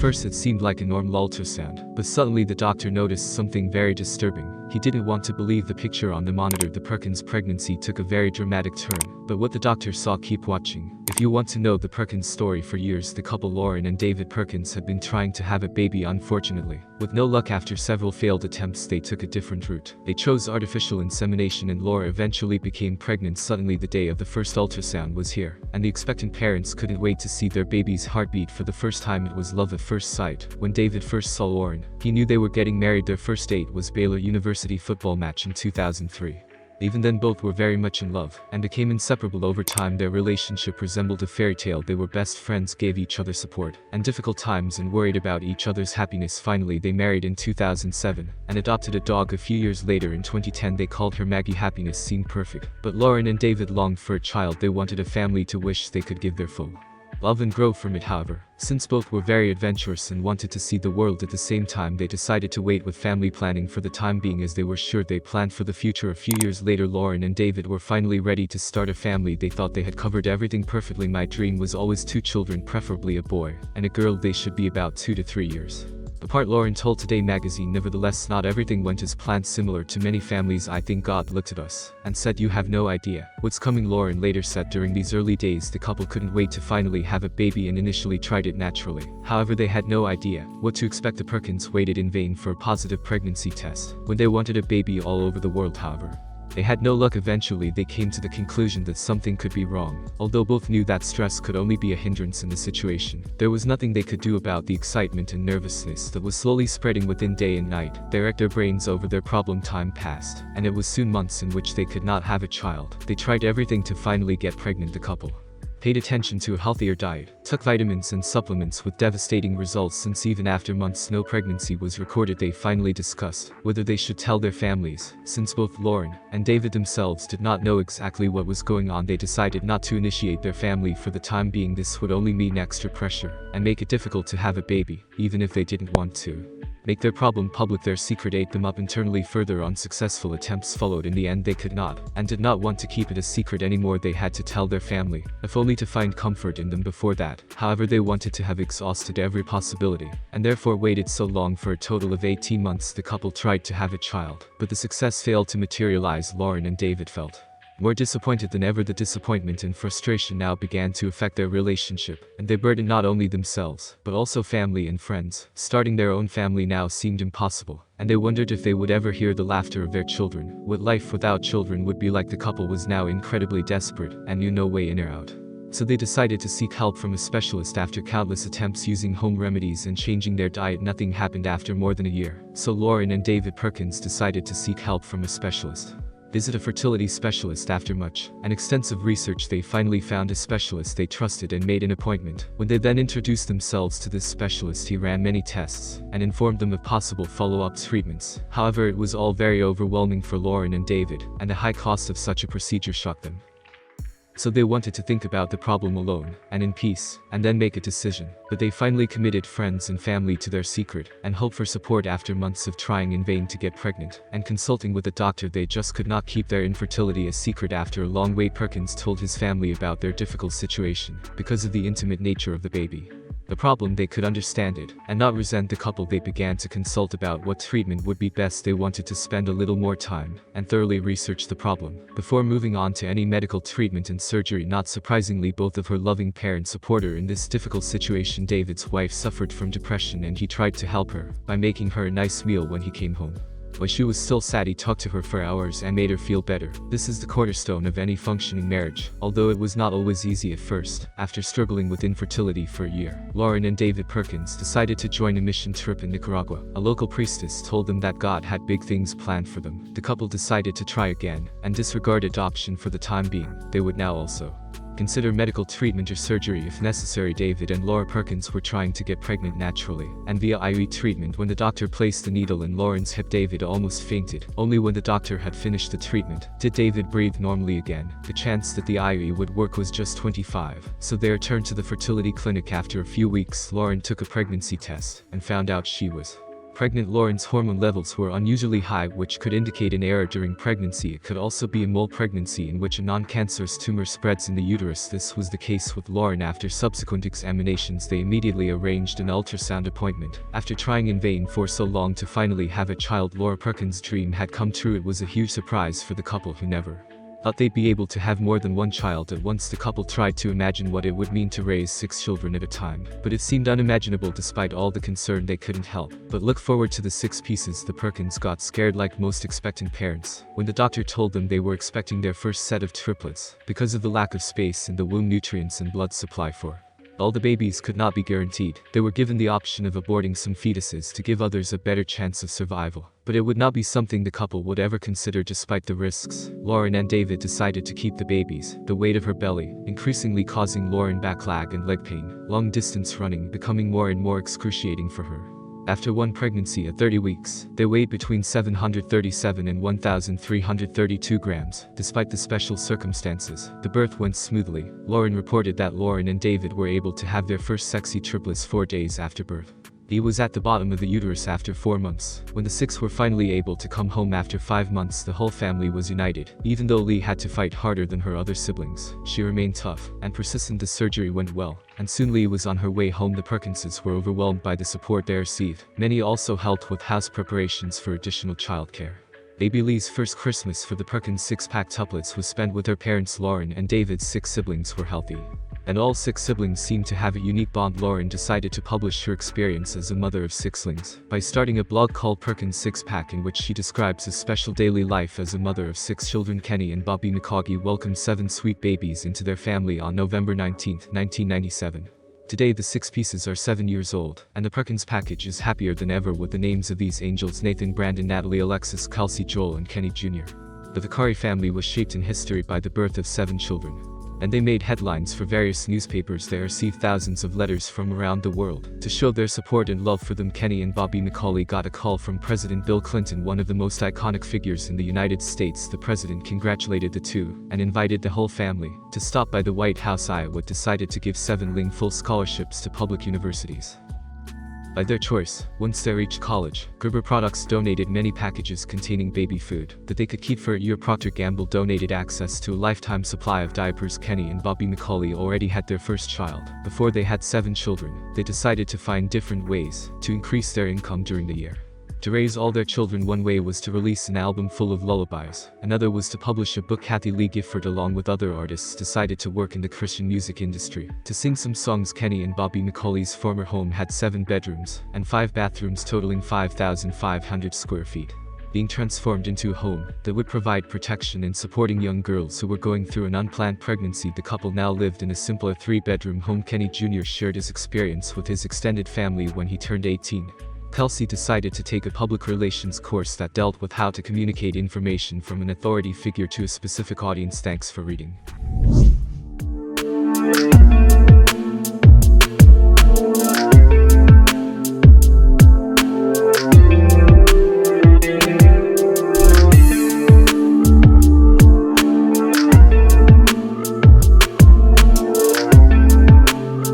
first it seemed like a normal ultrasound, but suddenly the doctor noticed something very disturbing. He didn't want to believe the picture on the monitor. The Perkins pregnancy took a very dramatic turn, but what the doctor saw, keep watching. If you want to know the Perkins story, for years the couple Lauren and David Perkins had been trying to have a baby. Unfortunately, with no luck, after several failed attempts, they took a different route. They chose artificial insemination, and Laura eventually became pregnant. Suddenly the day of the first ultrasound was here, and the expectant parents couldn't wait to see their baby's heartbeat for the first time. It was love at first sight. When David first saw Lauren, he knew they were getting married. Their first date was Baylor University football match in 2003. Even then both were very much in love, and became inseparable over time. Their relationship resembled a fairy tale. They were best friends, gave each other support and difficult times, and worried about each other's happiness. Finally they married in 2007, and adopted a dog a few years later. In 2010 they called her Maggie. Happiness seemed perfect, but Lauren and David longed for a child. They wanted a family to which they could give their full love and grow from it. However, since both were very adventurous and wanted to see the world at the same time, they decided to wait with family planning for the time being, as they were sure they planned for the future. A few years later, Lauren and David were finally ready to start a family. They thought they had covered everything perfectly. My dream was always 2 children, preferably a boy and a girl. They should be about 2 to 3 years apart, Lauren told Today magazine. Nevertheless, not everything went as planned. Similar to many families, I think God looked at us and said, "You have no idea what's coming." Lauren later said during these early days the couple couldn't wait to finally have a baby and initially tried it naturally. However, they had no idea what to expect. The Perkins waited in vain for a positive pregnancy test when they wanted a baby all over the world. However, they had no luck. Eventually they came to the conclusion that something could be wrong. Although both knew that stress could only be a hindrance in the situation, there was nothing they could do about the excitement and nervousness that was slowly spreading within. Day and night they racked their brains over their problem. Time passed, and it was soon months in which they could not have a child. They tried everything to finally get pregnant. The couple paid attention to a healthier diet, took vitamins and supplements, with devastating results. Since even after months no pregnancy was recorded, they finally discussed whether they should tell their families. Since both Lauren and David themselves did not know exactly what was going on, they decided not to initiate their family for the time being. This would only mean extra pressure and make it difficult to have a baby, even if they didn't want to make their problem public. Their secret ate them up internally. Further unsuccessful attempts followed. In the end they could not and did not want to keep it a secret anymore. They had to tell their family, if only to find comfort in them. Before that, however, they wanted to have exhausted every possibility, and therefore waited so long. For a total of 18 months the couple tried to have a child, but the success failed to materialize. Lauren and David felt more disappointed than ever. The disappointment and frustration now began to affect their relationship, and they burdened not only themselves, but also family and friends. Starting their own family now seemed impossible, and they wondered if they would ever hear the laughter of their children. What life without children would be like. The couple was now incredibly desperate and knew no way in or out. So they decided to seek help from a specialist. After countless attempts using home remedies and changing their diet, nothing happened. After more than a year, so Lauren and David Perkins decided to seek help from a specialist. Visit a fertility specialist. After much and extensive research, they finally found a specialist they trusted and made an appointment. When they then introduced themselves to this specialist, he ran many tests and informed them of possible follow-up treatments. However, it was all very overwhelming for Lauren and David, and the high cost of such a procedure shocked them. So they wanted to think about the problem alone and in peace, and then make a decision. But they finally committed friends and family to their secret, and hoped for support. After months of trying in vain to get pregnant and consulting with a doctor, they just could not keep their infertility a secret. After a long wait, Perkins told his family about their difficult situation because of the intimate nature of the baby. The problem, they could understand it and not resent the couple. They began to consult about what treatment would be best. They wanted to spend a little more time and thoroughly research the problem before moving on to any medical treatment and surgery. Not surprisingly, both of her loving parents support her in this difficult situation. David's wife suffered from depression, and he tried to help her by making her a nice meal when he came home. When she was still sad, he talked to her for hours and made her feel better. This is the cornerstone of any functioning marriage, although it was not always easy at first. After struggling with infertility for a year, Lauren and David Perkins decided to join a mission trip in Nicaragua. A local priestess told them that God had big things planned for them. The couple decided to try again and disregard adoption for the time being. They would now also consider medical treatment or surgery if necessary. David and Laura Perkins were trying to get pregnant naturally and via IUI treatment. When the doctor placed the needle in Lauren's hip, David almost fainted. Only when the doctor had finished the treatment did David breathe normally again. The chance that the IUI would work was just 25, so they returned to the fertility clinic. After a few weeks, Lauren took a pregnancy test and found out she was Pregnant Lauren's hormone levels were unusually high, which could indicate an error during pregnancy. It could also be a mole pregnancy in which a non-cancerous tumor spreads in the uterus. This was the case with Lauren. After subsequent examinations, they immediately arranged an ultrasound appointment. After trying in vain for so long to finally have a child, Laura Perkins' dream had come true. It was a huge surprise for the couple, who never thought they'd be able to have more than one child at once. The couple tried to imagine what it would mean to raise 6 children at a time, but it seemed unimaginable. Despite all the concern, they couldn't help but look forward to the 6 pieces. The Perkins got scared like most expectant parents when the doctor told them they were expecting their first set of triplets. Because of the lack of space in the womb, nutrients and blood supply for all the babies could not be guaranteed. They were given the option of aborting some fetuses to give others a better chance of survival, but it would not be something the couple would ever consider despite the risks. Lauren and David decided to keep the babies, the weight of her belly increasingly causing Lauren back lag and leg pain, long distance running becoming more and more excruciating for her. After one pregnancy at 30 weeks, they weighed between 737 and 1,332 grams. Despite the special circumstances, the birth went smoothly. Lauren reported that Lauren and David were able to have their first sexy triplets 4 days after birth. He was at the bottom of the uterus after 4 months. When the 6 were finally able to come home after 5 months, the whole family was united. Even though Lee had to fight harder than her other siblings, she remained tough and persistent. The surgery went well, and soon Lee was on her way home. The Perkinses were overwhelmed by the support they received. Many also helped with house preparations for additional childcare. Baby Lee's first Christmas for the Perkins 6-pack tuplets was spent with her parents. Lauren and David's 6 siblings were healthy, and all 6 siblings seemed to have a unique bond. Lauren decided to publish her experience as a mother of 6lings by starting a blog called Perkins 6-Pack, in which she describes a special daily life as a mother of 6 children. Kenny and Bobby McCaughey welcomed 7 sweet babies into their family on November 19, 1997. Today the 6 pieces are 7 years old, and the Perkins package is happier than ever with the names of these angels: Nathan, Brandon, Natalie, Alexis, Kelsey, Joel, and Kenny Jr. The Vicari family was shaped in history by the birth of 7 children, and they made headlines for various newspapers. They received thousands of letters from around the world to show their support and love for them. Kenny and Bobby McCaughey got a call from President Bill Clinton, one of the most iconic figures in the United States. The president congratulated the two and invited the whole family to stop by the White House. Iowa decided to give 7ling full scholarships to public universities by their choice. Once they reached college, Gerber Products donated many packages containing baby food that they could keep for a year. Procter & Gamble donated access to a lifetime supply of diapers. Kenny and Bobby McCaughey already had their first child before they had 7 children. They decided to find different ways to increase their income during the year to raise all their children. One way was to release an album full of lullabies. Another was to publish a book. Kathy Lee Gifford, along with other artists, decided to work in the Christian music industry to sing some songs. Kenny and Bobby McCaughey's former home had 7 bedrooms and 5 bathrooms totaling 5,500 square feet, being transformed into a home that would provide protection and supporting young girls who were going through an unplanned pregnancy. The couple now lived in a simpler 3-bedroom home. Kenny Jr. shared his experience with his extended family when he turned 18. Kelsey decided to take a public relations course that dealt with how to communicate information from an authority figure to a specific audience. Thanks for reading.